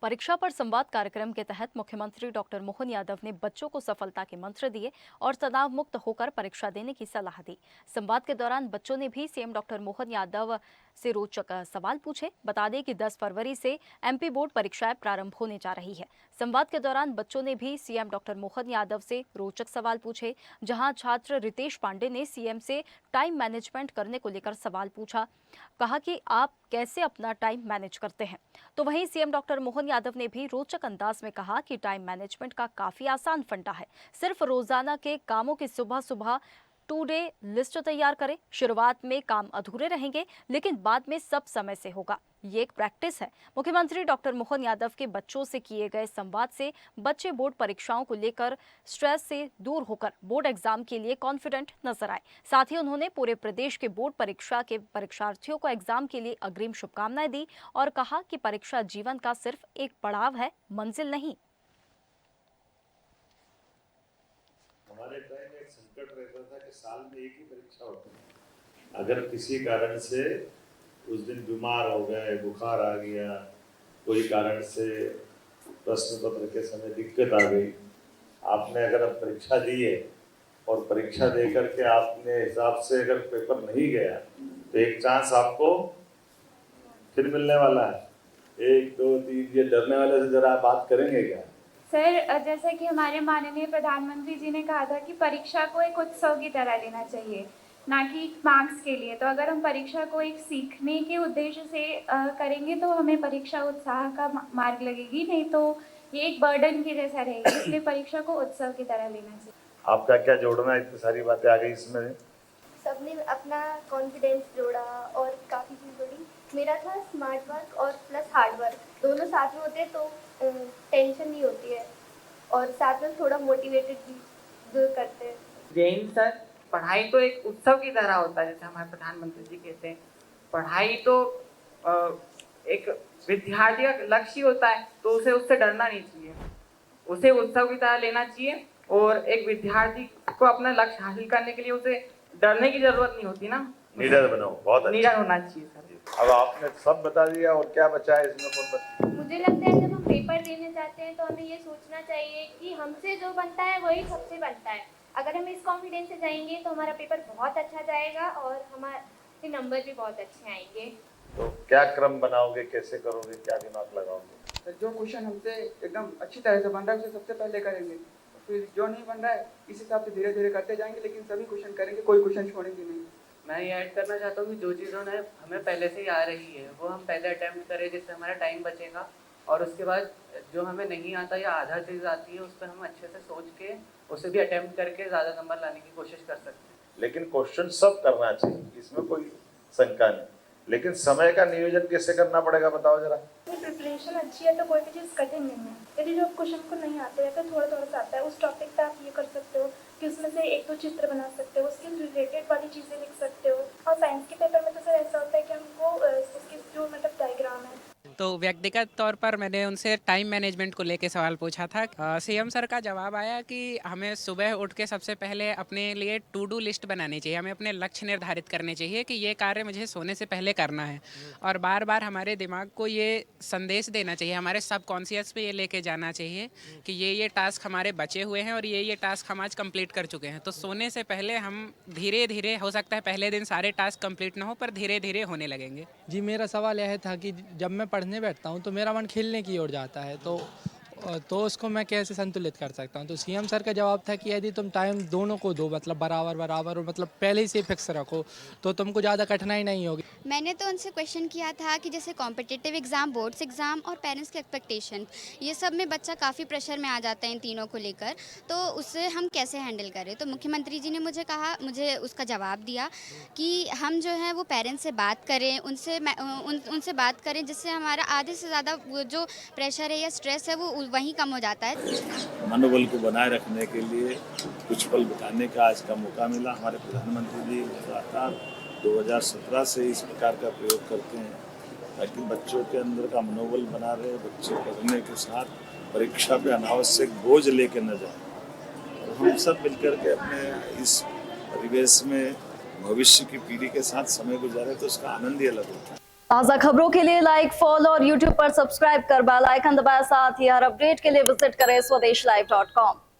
परीक्षा पर संवाद कार्यक्रम के तहत मुख्यमंत्री डॉक्टर मोहन यादव ने बच्चों को सफलता के मंत्र दिए और तनाव मुक्त होकर परीक्षा देने की सलाह दी। संवाद के दौरान बच्चों ने भी सीएम डॉक्टर मोहन यादव से रोचक सवाल पूछे। बता दें कि 10 फरवरी से एमपी बोर्ड परीक्षाएं प्रारंभ होने जा रही है। संवाद के दौरान बच्चों ने भी सीएम डॉक्टर मोहन यादव से रोचक सवाल पूछे, जहां छात्र रितेश पांडे ने सीएम से टाइम मैनेजमेंट करने को लेकर सवाल पूछा। कहा कि आप कैसे अपना टाइम मैनेज करते हैं। तो वहीं सीएम डॉक्टर मोहन यादव ने भी रोचक अंदाज में कहा कि टाइम मैनेजमेंट का काफी आसान फंडा है। सिर्फ रोजाना के कामों की सुबह सुबह टू डे लिस्ट तैयार करें। शुरुआत में काम अधूरे रहेंगे, लेकिन बाद में सब समय से होगा। ये एक प्रैक्टिस है। मुख्यमंत्री डॉक्टर मोहन यादव के बच्चों से किए गए संवाद से बच्चे बोर्ड परीक्षाओं को लेकर स्ट्रेस से दूर होकर बोर्ड एग्जाम के लिए कॉन्फिडेंट नजर आए। साथ ही उन्होंने पूरे प्रदेश के बोर्ड परीक्षा के परीक्षार्थियों को एग्जाम के लिए अग्रिम शुभकामनाएं दी और कहा कि परीक्षा जीवन का सिर्फ एक पड़ाव है, मंजिल नहीं। हमारे टाइम में एक संकट रहता था कि साल में एक ही परीक्षा होती है। अगर किसी कारण से उस दिन बीमार हो गए, बुखार आ गया, कोई कारण से प्रश्न पत्र के समय दिक्कत आ गई, आपने अगर अब परीक्षा दी है और परीक्षा दे करके आपने हिसाब से अगर पेपर नहीं गया तो एक चांस आपको फिर मिलने वाला है। 1 2 3 ये डरने वाले से जरा बात करेंगे क्या? सर, जैसा कि हमारे माननीय प्रधानमंत्री जी ने कहा था कि परीक्षा को एक उत्सव की तरह लेना चाहिए, ना कि मार्क्स के लिए। तो अगर हम परीक्षा को एक सीखने के उद्देश्य से करेंगे तो हमें परीक्षा उत्साह का मार्ग लगेगी, नहीं तो ये एक बर्डन के जैसा रहेगा। इसलिए परीक्षा को उत्सव की तरह लेना चाहिए। आपका क्या जोड़ना, इतनी सारी बातें आ गई इसमें? सबने अपना कॉन्फिडेंस जोड़ा और काफ़ी चीज़ जोड़ी। मेरा था स्मार्ट वर्क और प्लस हार्ड वर्क, दोनों साथ में होते तो टेंशन नहीं होती है और साथ में थोड़ा मोटिवेटेड भी दूर करते हैं। जैन सर, पढ़ाई तो एक उत्सव की तरह होता है, जैसे हमारे प्रधानमंत्री जी कहते हैं। पढ़ाई तो एक विद्यार्थी का लक्ष्य होता है, तो उसे उससे डरना नहीं चाहिए, उसे उत्सव की तरह लेना चाहिए। और एक विद्यार्थी को अपना लक्ष्य हासिल करने के लिए उसे डरने की जरूरत नहीं होती ना। निडर बनो, बहुत अच्छा। निडर होना चाहिए सर। अब आपने सब बता दिया और क्या बचा है इसमें? कौन बता? मुझे लगता है जब हम पेपर देने जाते हैं तो हमें ये सोचना चाहिए कि हमसे जो बनता है वही सबसे बनता है। अगर हम इस कॉन्फिडेंस से जाएंगे तो हमारा पेपर बहुत अच्छा जाएगा और हमारे नंबर भी बहुत अच्छे आएंगे। तो क्या क्रम बनाओगे, कैसे करोगे, क्या दिमाग लगाओगे? जो क्वेश्चन हमसे एकदम अच्छी तरह से बन रहा है उसे सबसे पहले करेंगे, फिर जो नहीं बन रहा है इस हिसाब से धीरे धीरे करते जाएंगे, लेकिन सभी क्वेश्चन करेंगे, कोई क्वेश्चन छोड़ेंगे नहीं। मैं ये ऐड करना चाहता हूँ कि जो चीज़ों ने हमें पहले से ही आ रही है वो हम पहले अटैम्प्ट करें, जिससे हमारा टाइम बचेगा। और उसके बाद जो हमें नहीं आता या आधा चीज़ आती है उस पर हम अच्छे से सोच के उसे भी अटैम्प्ट करके ज़्यादा नंबर लाने की कोशिश कर सकते हैं। लेकिन क्वेश्चन सब करना चाहिए, इसमें कोई शंका नहीं, लेकिन समय का नियोजन कैसे करना पड़ेगा बताओ जरा। प्रिपरेशन अच्छी है तो कोई भी चीज़ कठिन नहीं है। यदि जो क्वेश्चन को नहीं आते या फिर थोड़ा थोड़ा सा आता है, उस टॉपिक पे आप ये कर सकते हो कि उसमें से 1 2 चित्र बना सकते हो, उसके रिलेटेड वाली चीज़ें लिख सकते हो। और साइंस के पेपर में तो सर ऐसा होता है कि हमको उसके जो मतलब डायग्राम है। तो व्यक्तिगत तौर पर मैंने उनसे टाइम मैनेजमेंट को लेके सवाल पूछा था। सीएम सर का जवाब आया कि हमें सुबह उठ के सबसे पहले अपने लिए टू डू लिस्ट बनानी चाहिए, हमें अपने लक्ष्य निर्धारित करने चाहिए कि ये कार्य मुझे सोने से पहले करना है। और बार बार हमारे दिमाग को ये संदेश देना चाहिए, हमारे सबकॉन्शियस पे ये लेके जाना चाहिए कि ये टास्क हमारे बचे हुए हैं और ये टास्क हम आज कंप्लीट कर चुके हैं। तो सोने से पहले हम धीरे धीरे, हो सकता है पहले दिन सारे टास्क कंप्लीट ना हो, पर धीरे धीरे होने लगेंगे। जी, मेरा सवाल यह था कि जब मैं पढ़ने बैठता हूँ तो मेरा मन खेलने की ओर जाता है, तो उसको मैं कैसे संतुलित कर सकता हूँ। तो सीएम सर का जवाब था कि यदि तुम टाइम दोनों को दो, मतलब बराबर बराबर, और मतलब पहले ही से फिक्स रखो, तो तुमको ज़्यादा कठिनाई नहीं होगी। मैंने तो उनसे क्वेश्चन किया था कि जैसे कॉम्पिटिटिव एग्ज़ाम, बोर्ड्स एग्ज़ाम और पेरेंट्स के एक्सपेक्टेशन, ये सब में बच्चा काफ़ी प्रेशर में आ जाता है इन तीनों को लेकर, तो उससे हम कैसे हैंडल करें। तो मुख्यमंत्री जी ने मुझे उसका जवाब दिया कि हम जो है वो पेरेंट्स से बात करें, उनसे बात करें, जिससे हमारा आधे से ज़्यादा वो जो प्रेशर है या स्ट्रेस है वो वहीं कम हो जाता है। मनोबल को बनाए रखने के लिए कुछ पल बिताने का आज का मौका मिला। हमारे प्रधानमंत्री जी लगातार 2017 से इस प्रकार का प्रयोग करते हैं ताकि बच्चों के अंदर का मनोबल बना रहे, बच्चे पढ़ने के साथ परीक्षा पे अनावश्यक बोझ लेके न जाए। और हम सब मिलकर के अपने इस परिवेश में भविष्य की पीढ़ी के साथ समय गुजारे तो उसका आनंद ही अलग होता है। ताज़ा खबरों के लिए लाइक, फॉलो और यूट्यूब पर सब्सक्राइब कर बेल आइकन दबाएं। साथ ही हर अपडेट के लिए विजिट करें स्वदेशलाइव.com।